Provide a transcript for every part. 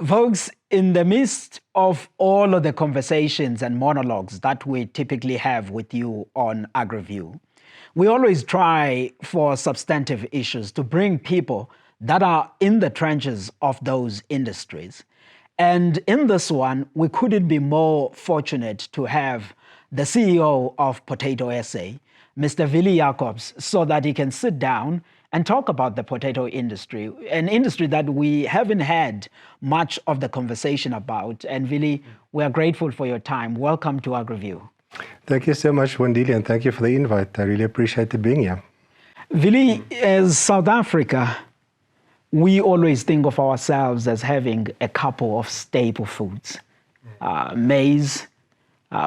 Folks, in the midst of all of the conversations and monologues that we typically have with you on AgriView, we always try for substantive issues to bring people that are in the trenches of those industries. And in this one, we couldn't be more fortunate to have the CEO of Potato SA, Mr. Willie Jacobs, so that he can sit down and talk about the potato industry, an industry that we haven't had much of the conversation about. And Willie, we are grateful for your time. Welcome to AgriView. Thank you so much, Wandile, and thank you for the invite. I really appreciate being here. Willie, as South Africa, we always think of ourselves as having a couple of staple foods, maize,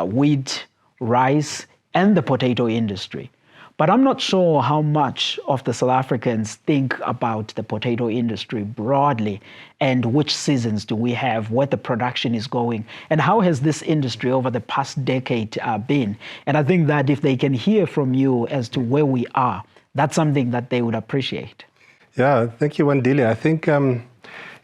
wheat, rice, and the potato industry. But I'm not sure how much of the South Africans think about the potato industry broadly, and which seasons do we have, where the production is going, and how has this industry over the past decade been? And I think that if they can hear from you as to where we are, that's something that they would appreciate. Yeah, thank you, Wandile. I think,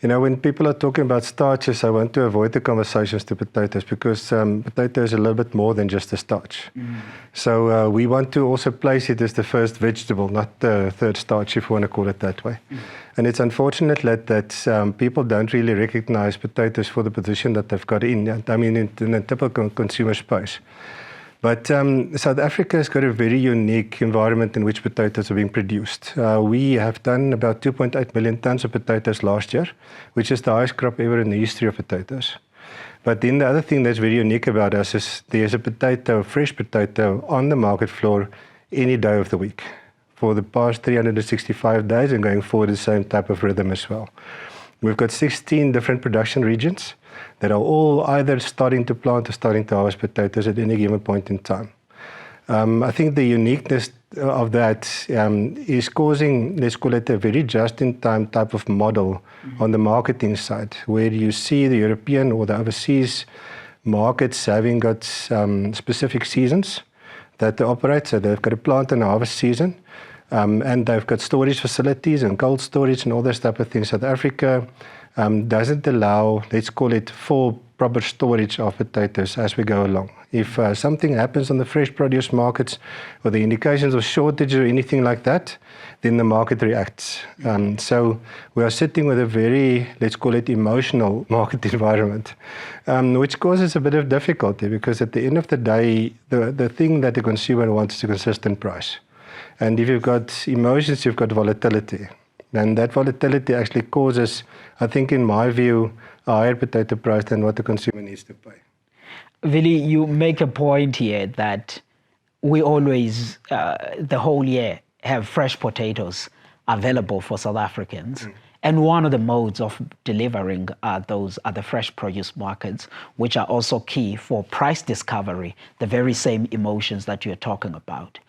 when people are talking about starches, I want to avoid the conversations to potatoes because potato is a little bit more than just a starch. So we want to also place it as the first vegetable, not the third starch, if you want to call it that way. And it's unfortunate that people don't really recognize potatoes for the position that they've got in a typical consumer space. But South Africa has got a very unique environment in which potatoes are being produced. We have done about 2.8 million tons of potatoes last year, which is the highest crop ever in the history of potatoes. But then the other thing that's very unique about us is there's a fresh potato on the market floor any day of the week for the past 365 days and going forward the same type of rhythm as well. We've got 16 different production regions that are all either starting to plant or starting to harvest potatoes at any given point in time. I think the uniqueness of that is causing, let's call it a very just-in-time type of model on the marketing side, where you see the European or the overseas markets having got specific seasons that they operate. So they've got a plant and a harvest season, and they've got storage facilities and cold storage and all those type of things. South Africa doesn't allow, let's call it, full proper storage of potatoes as we go along. If something happens on the fresh produce markets or the indications of shortage or anything like that, then the market reacts. So we are sitting with a very, let's call it, emotional market environment, which causes a bit of difficulty because at the end of the day, the thing that the consumer wants is a consistent price. And if you've got emotions, you've got volatility. And that volatility actually causes, I think, in my view, a higher potato price than what the consumer needs to pay. Willie, you make a point here that we always, the whole year, have fresh potatoes available for South Africans. And one of the modes of delivering those are the fresh produce markets, which are also key for price discovery, the very same emotions that you're talking about.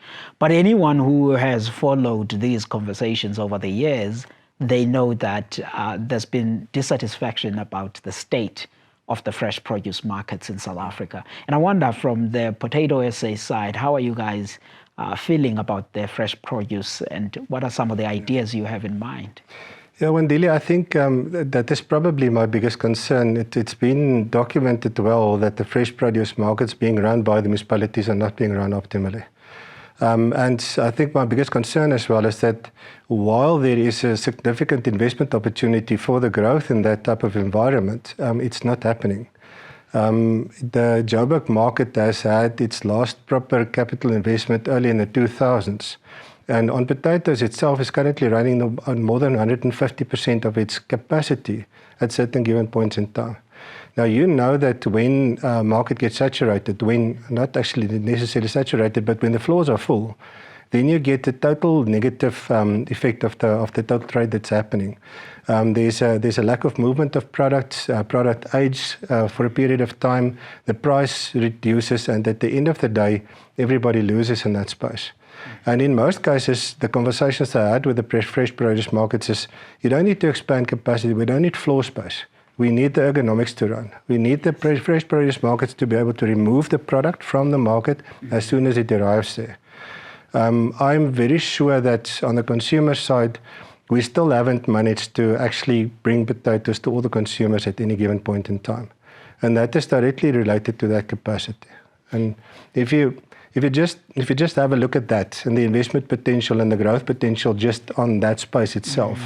But anyone who has followed these conversations over the years, they know that there's been dissatisfaction about the state of the fresh produce markets in South Africa. And I wonder, from the Potato SA side, how are you guys feeling about the fresh produce, and what are some of the ideas you have in mind? Yeah, Wandile, I think that is probably my biggest concern. It's been documented well that the fresh produce markets being run by the municipalities are not being run optimally. And I think my biggest concern as well is that while there is a significant investment opportunity for the growth in that type of environment, it's not happening. The Joburg market has had its last proper capital investment early in the 2000s. And on potatoes itself is currently running on more than 150% of its capacity at certain given points in time. Now, you know that when market gets saturated, when not actually necessarily saturated, but when the floors are full, then you get a total negative effect of the total trade that's happening. There's a lack of movement of products, product age for a period of time, the price reduces, and at the end of the day, everybody loses in that space. And in most cases, the conversations I had with the fresh produce markets is, you don't need to expand capacity, we don't need floor space. We need the ergonomics to run. We need the fresh produce markets to be able to remove the product from the market as soon as it arrives there. I'm very sure that on the consumer side, we still haven't managed to actually bring potatoes to all the consumers at any given point in time. And that is directly related to that capacity. And if you just have a look at that and the investment potential and the growth potential just on that space itself,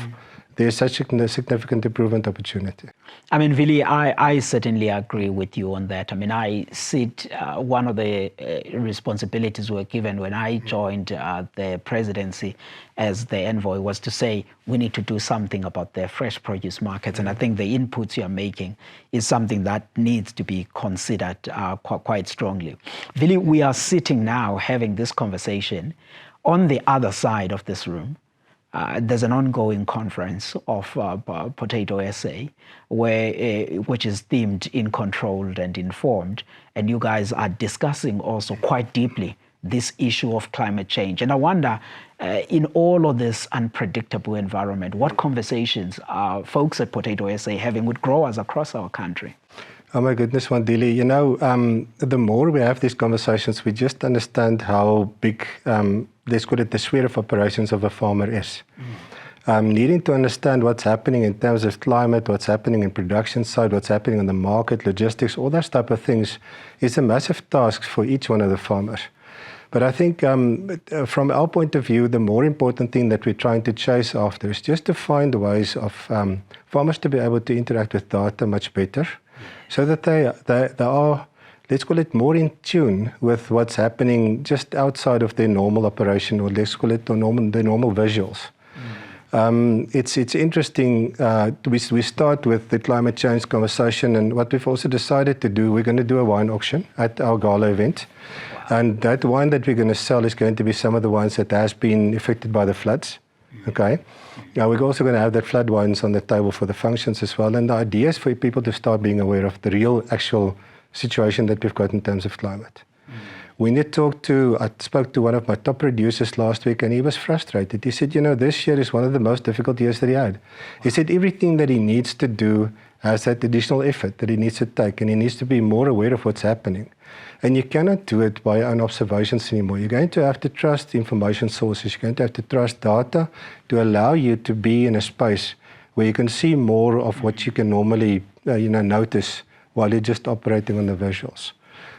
there's such a significant improvement opportunity. I mean, Willie, I certainly agree with you on that. I mean, I sit, one of the responsibilities we were given when I joined the presidency as the envoy was to say, we need to do something about the fresh produce markets. And I think the inputs you're making is something that needs to be considered quite strongly. Willie, we are sitting now having this conversation. On the other side of this room, there's an ongoing conference of Potato SA, which is themed in Controlled and Informed, and you guys are discussing also quite deeply this issue of climate change. And I wonder, in all of this unpredictable environment, what conversations are folks at Potato SA having with growers across our country? Oh my goodness, Wandile, you know, the more we have these conversations, we just understand how big, let's call it the sphere of operations of a farmer is. Needing to understand what's happening in terms of climate, what's happening in production side, what's happening on the market, logistics, all those type of things is a massive task for each one of the farmers. But I think from our point of view, the more important thing that we're trying to chase after is just to find ways of farmers to be able to interact with data much better, so that they are, let's call it, more in tune with what's happening just outside of their normal operation, or let's call it the normal visuals. It's interesting. We start with the climate change conversation, and what we've also decided to do, we're going to do a wine auction at our gala event. And that wine that we're going to sell is going to be some of the wines that has been affected by the floods. Okay. Now we're also going to have that flood wines on the table for the functions as well. And the idea is for people to start being aware of the real actual situation that we've got in terms of climate. When I spoke to one of my top producers last week, and he was frustrated. He said, you know, this year is one of the most difficult years that he had. He said everything that he needs to do has that additional effort that he needs to take, and he needs to be more aware of what's happening. And you cannot do it by your own observations anymore. You're going to have to trust information sources. You're going to have to trust data to allow you to be in a space where you can see more of what you can normally notice while you're just operating on the visuals.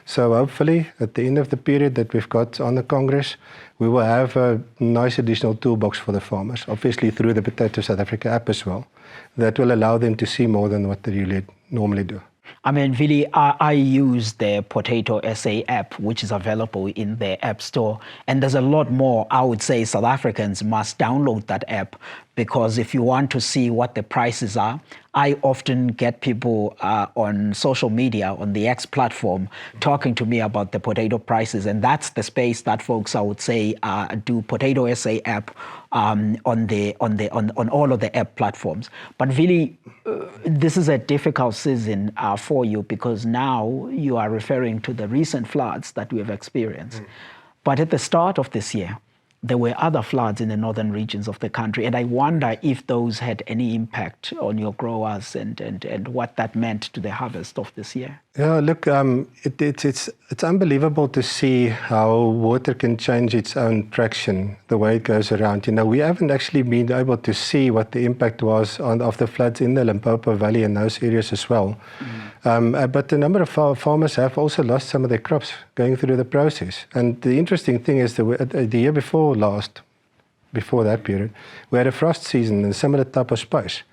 So hopefully, at the end of the period that we've got on the Congress, we will have a nice additional toolbox for the farmers, obviously through the Potato South Africa app as well, that will allow them to see more than what they really normally do. I mean, Willie, I use the Potato SA app, which is available in the App Store. And there's a lot more. I would say South Africans must download that app, because if you want to see what the prices are, I often get people on social media, on the X platform, talking to me about the potato prices. And that's the space that folks, I would say, do Potato SA app on all of the app platforms. But really, this is a difficult season for you, because now you are referring to the recent floods that we have experienced. But at the start of this year, there were other floods in the northern regions of the country, and I wonder if those had any impact on your growers and what that meant to the harvest of this year. Yeah, look, it's unbelievable to see how water can change its own traction, the way it goes around. You know, we haven't actually been able to see what the impact was of the floods in the Limpopo Valley and those areas as well. But a number of farmers have also lost some of their crops going through the process. And the interesting thing is that the year before that period, we had a frost season in a similar type of space.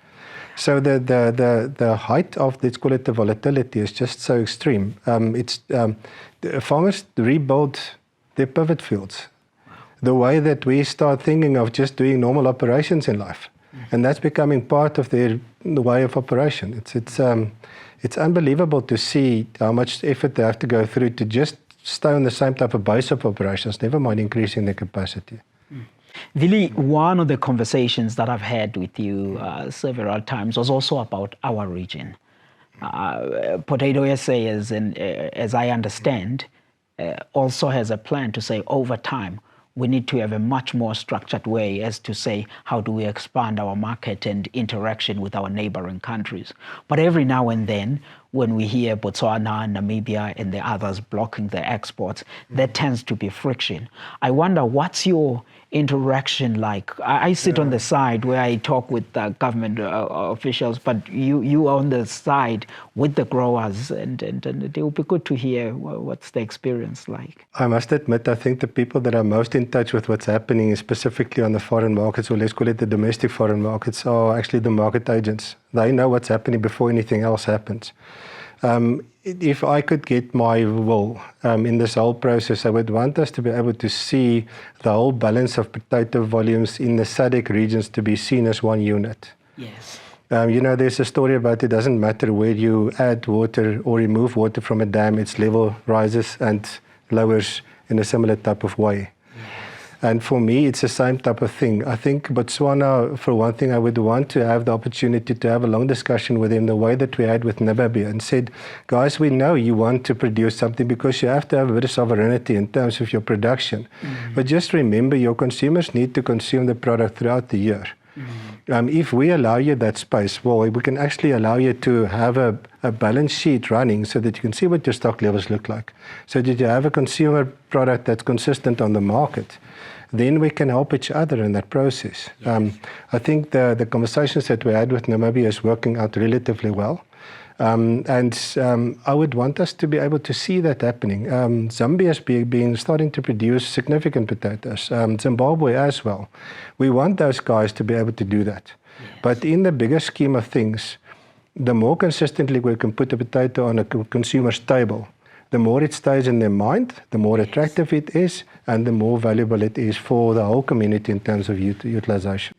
So the height of, let's call it, the volatility is just so extreme. Farmers rebuild their pivot fields the way that we start thinking of just doing normal operations in life. And that's becoming part of the way of operation. It's unbelievable to see how much effort they have to go through to just stay on the same type of base of operations, never mind increasing their capacity. Willie, one of the conversations that I've had with you several times was also about our region. Potato SA, as I understand, also has a plan to say over time, we need to have a much more structured way as to say, how do we expand our market and interaction with our neighboring countries? But every now and then, when we hear Botswana, Namibia, and the others blocking the exports, there tends to be friction. I wonder, what's your interaction like? I sit on the side where I talk with government officials, but you are on the side with the growers, and it will be good to hear what's the experience like. I must admit, I think the people that are most in touch with what's happening, specifically on the foreign markets, or let's call it the domestic foreign markets, are actually the market agents. They know what's happening before anything else happens. If I could get my will in this whole process, I would want us to be able to see the whole balance of potato volumes in the SADC regions to be seen as one unit. Yes. There's a story about it doesn't matter where you add water or remove water from a dam, its level rises and lowers in a similar type of way. And for me, it's the same type of thing. I think Botswana, for one thing, I would want to have the opportunity to have a long discussion with them the way that we had with Namibia and said, guys, we know you want to produce something because you have to have a bit of sovereignty in terms of your production. But just remember, your consumers need to consume the product throughout the year. If we allow you that space, well, we can actually allow you to have a balance sheet running so that you can see what your stock levels look like, so that you have a consumer product that's consistent on the market. Then we can help each other in that process. I think the conversations that we had with Namibia is working out relatively well. I would want us to be able to see that happening. Zambia has starting to produce significant potatoes, Zimbabwe as well. We want those guys to be able to do that. Yes. But in the bigger scheme of things, the more consistently we can put a potato on a consumer's table, the more it stays in their mind, the more attractive it is, and the more valuable it is for the whole community in terms of utilization.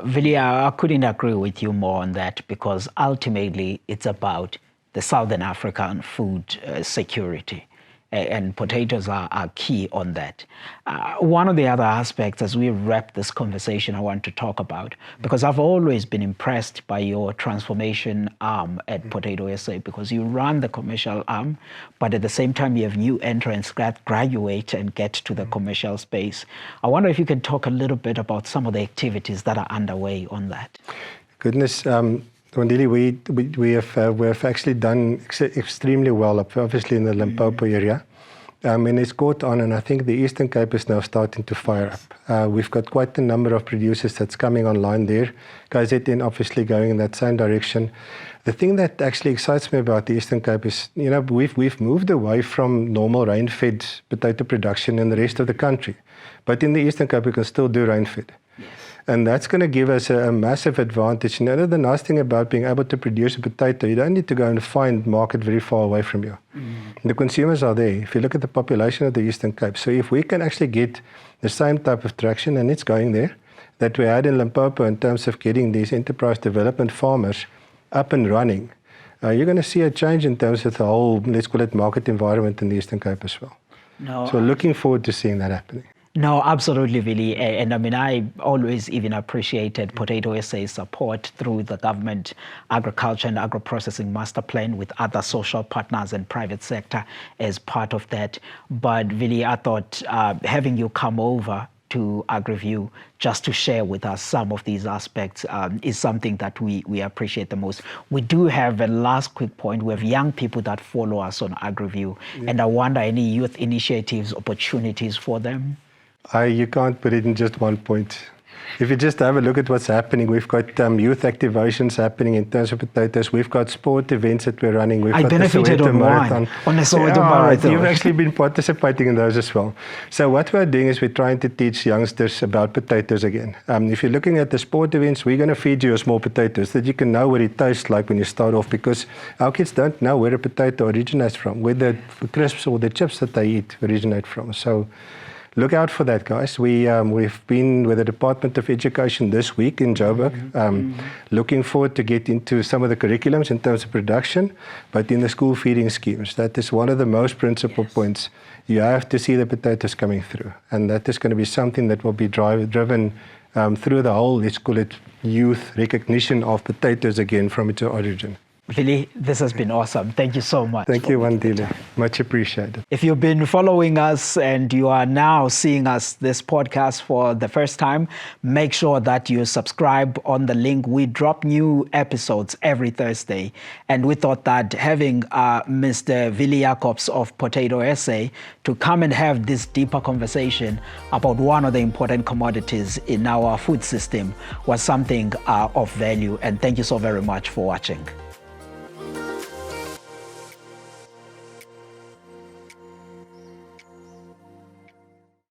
Willie, I couldn't agree with you more on that, because ultimately it's about the Southern African food security. And potatoes are key on that. One of the other aspects, as we wrap this conversation, I want to talk about, because I've always been impressed by your transformation arm at Potato SA, because you run the commercial arm, but at the same time you have new entrants that graduate and get to the commercial space. I wonder if you can talk a little bit about some of the activities that are underway on that. Goodness. Wandile, we have actually done extremely well, obviously in the Limpopo area. And it's caught on, and I think the Eastern Cape is now starting to fire up. We've got quite a number of producers that's coming online there. KZN obviously going in that same direction. The thing that actually excites me about the Eastern Cape is, we've moved away from normal rain-fed potato production in the rest of the country. But in the Eastern Cape, we can still do rain-fed. Yes. And that's going to give us a massive advantage. The nice thing about being able to produce a potato, you don't need to go and find market very far away from you. The consumers are there. If you look at the population of the Eastern Cape, so if we can actually get the same type of traction, and it's going there, that we had in Limpopo in terms of getting these enterprise development farmers up and running, you're going to see a change in terms of the whole, let's call it, market environment in the Eastern Cape as well. So looking forward to seeing that happening. No, absolutely, Willie. And I always even appreciated Potato SA's support through the government agriculture and agro-processing master plan with other social partners and private sector as part of that. But Willie, I thought having you come over to AgriView just to share with us some of these aspects is something that we appreciate the most. We do have a last quick point. We have young people that follow us on AgriView, and I wonder any youth initiatives, opportunities for them? You can't put it in just one point. If you just have a look at what's happening, we've got youth activations happening in terms of potatoes. We've got sport events that we're running. We've got benefited the Soweto on Marathon. On the Soweto Marathon. You've actually been participating in those as well. So what we're doing is we're trying to teach youngsters about potatoes again. If you're looking at the sport events, we're going to feed you a small potato so that you can know what it tastes like when you start off, because our kids don't know where a potato originates from, where the crisps or the chips that they eat originate from. So look out for that, guys. We've been with the Department of Education this week in Joburg, looking forward to get into some of the curriculums in terms of production, but in the school feeding schemes. That is one of the most principal points. You have to see the potatoes coming through, and that is going to be something that will be driven through the whole, let's call it, youth recognition of potatoes again from its origin. Vili, this has been awesome. Thank you so much. Thank you, Wandile. Much appreciated. If you've been following us and you are now seeing us this podcast for the first time, make sure that you subscribe on the link. We drop new episodes every Thursday. And we thought that having Mr. Vili Jacobs of Potato SA to come and have this deeper conversation about one of the important commodities in our food system was something of value. And thank you so very much for watching.